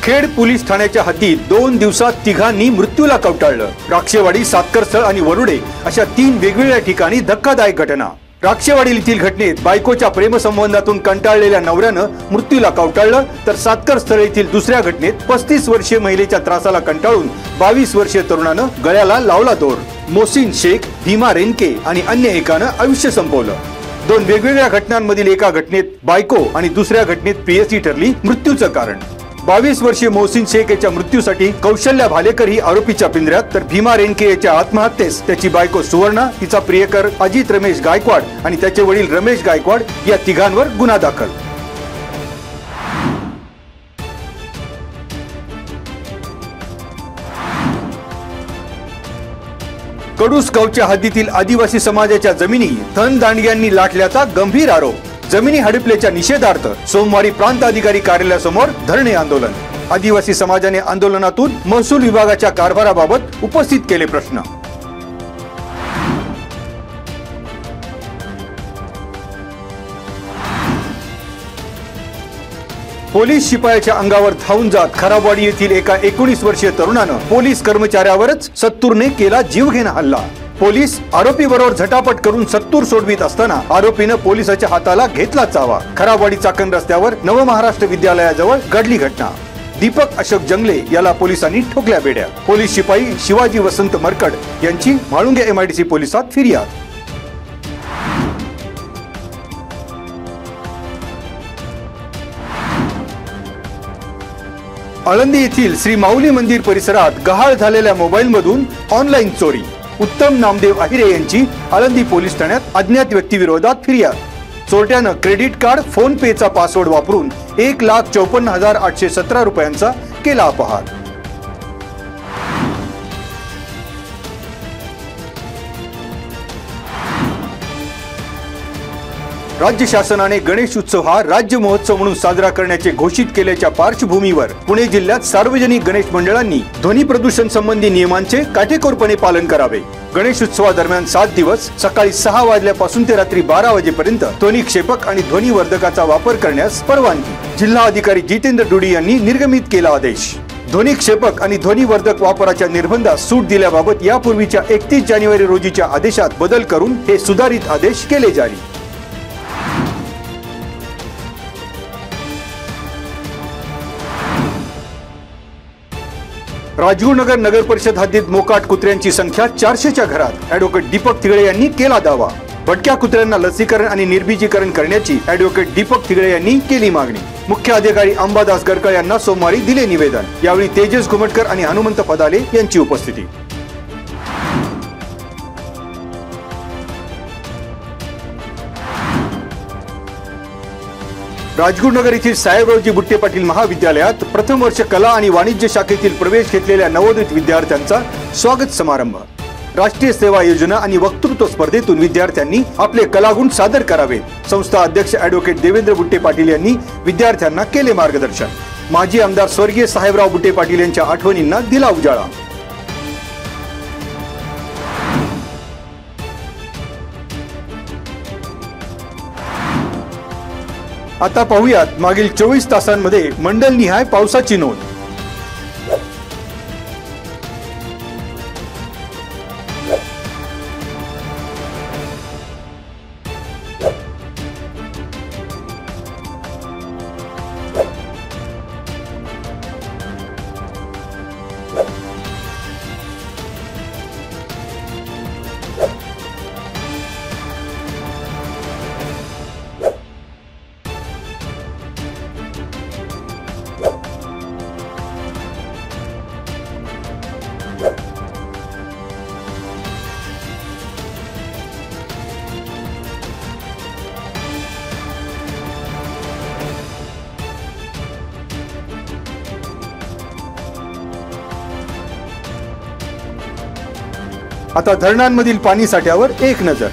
Khed police ठाण्याच्या हद्दीत 2 दिवसात तिघांनी मृत्यूला कवटाळलं। राक्षेवाडी, सातकरस्थळ आणि वरुडे अशा 3 वेगवेगळ्या ठिकाणी धक्कादायक घटना। राक्षेवाडीतील घटनेत बायकोच्या प्रेमसंबंधातून कंटाळलेल्या नवऱ्यानं मृत्यूला कवटाळलं, तर सातकरस्थळ येथील दुसऱ्या घटनेत 35 वर्षीय महिलेच्या त्रासाला कंटाळून 22 वर्षीय तरुणानं गळ्याला लावला दोर। मोहसिन शेख, भीमा रेनके आणि अन्य एकानं आयुष्य संपवलं। 2 वेगवेगळ्या घटनांमधील एका घटनेत बायको आणि दुसऱ्या घटनेत प्रेयसी ठरली मृत्यूचं कारण। 22 वर्षीय मोहसिन शेख याच्या मृत्यूसाठी कौशल्या भालेकर ही आरोपीच्या पिंजऱ्यात, तर भीमा रेनके याच्या आत्महत्येस त्याची बायको सुवर्णा, तिचा प्रियकर अजित रमेश गायकवाड आणि त्याचे वडील रमेश गायकवाड या तिघांवर गुन्हा दाखल। कडूस गावच्या हद्दीतील आदिवासी समाजाच्या जमिनी धनदांडग्यांनी लाटल्याचा गंभीर आरोप। जमिनी हडपल्याच्या निषेधार्थ सोमवारी प्रांत अधिकारी कार्यालयासमोर धरणे आंदोलन। आदिवासी समाजाने आंदोलनातून महसूल विभागाच्या कारभाराबाबत उपस्थित केले प्रश्न। पोलीस शिपायाच्या अंगावर धावून जात खराबवाडी येथील एका 19 वर्षीय तरुणानं पोलीस कर्मचाऱ्यावरच सत्तूरने केला जीवघेणा हल्ला। पोलीस आरोपी बरोबर झटापट करून सत्तूर सोडवित असताना आरोपीनं पोलिसाच्या हाताला घेतला चावा। खराबवाडी चाकण रस्त्यावर नवमहाराष्ट्र विद्यालयाजवळ घडली घटना। दीपक अशोक जंगले याला पोलिसांनी ठोकल्या बेड्या। पोलीस शिपाई शिवाजी वसंत मरकड यांची म्हाळुंगे MIDC पोलिसात फिर्याद। आळंदी येथील श्री माऊली मंदिर परिसरात गहाळ झालेल्या मोबाईलमधून ऑनलाईन चोरी। उत्तम नामदेव अहिरे यांची आळंदी पोलीस ठाण्यात अज्ञात व्यक्तीविरोधात फिर्याद। चोरट्यानं क्रेडिट कार्ड, फोन पेचा पासवर्ड वापरून 1,54,817 रुपयांचा केला अपहार। राज्य शासनाने गणेश उत्सव हा राज्य महोत्सव म्हणून साजरा करण्याचे घोषित केल्याच्या पार्श्वभूमीवर पुणे जिल्ह्यात सार्वजनिक गणेश मंडळांनी ध्वनी प्रदूषण संबंधी नियमांचे काटेकोरपणे पालन करावे। गणेश उत्सवादरम्यान 7 दिवस सकाळी 6 वाजल्यापासून ते रात्री 12 वाजेपर्यंत ध्वनिक्षेपक आणि ध्वनिवर्धकाचा वापर करण्यास परवानगी। जिल्हा अधिकारी जितेंद्र डुडी यांनी निर्गमित केला आदेश। ध्वनिक्षेपक आणि ध्वनिवर्धक वापराच्या निर्बंधास सूट दिल्याबाबत यापूर्वीच्या 31 जानेवारी रोजीच्या आदेशात बदल करून हे सुधारित आदेश केले जारी। राजगुरुनगर नगर परिषद हद्दीत मोकाट कुत्र्यांची संख्या 400च्या घरात। ॲडव्होकेट दीपक तिगळे यांनी केला दावा। भटक्या कुत्र्यांना लसीकरण आणि निर्बीजीकरण करण्याची ॲडव्होकेट दीपक तिगळे यांनी केली मागणी। मुख्य अधिकारी अंबादास गरकळ यांना सोमवारी दिले निवेदन। यावेळी तेजस घुमटकर आणि हनुमंत पदाले यांची उपस्थिती। राजगुरुनगर येथील साहेबरावजी बुट्टे पाटील महाविद्यालयात प्रथम वर्ष कला आणि वाणिज्य शाखेतील प्रवेश घेतलेल्या नवोदित विद्यार्थ्यांचा स्वागत समारंभ। राष्ट्रीय सेवा योजना आणि वक्तृत्व स्पर्धेतून विद्यार्थ्यांनी आपले कलागुण सादर करावेत। संस्था अध्यक्ष ॲडव्होकेट देवेंद्र बुट्टे पाटील यांनी विद्यार्थ्यांना केले मार्गदर्शन। माजी आमदार स्वर्गीय साहेबराव बुट्टे पाटील यांच्या आठवणींना दिला उजाळा। आता पाहूयात मागील 24 तासांमध्ये मंडलनिहाय पावसाची नोंद। आता धरणांमधील पाणी साठ्यावर एक नजर।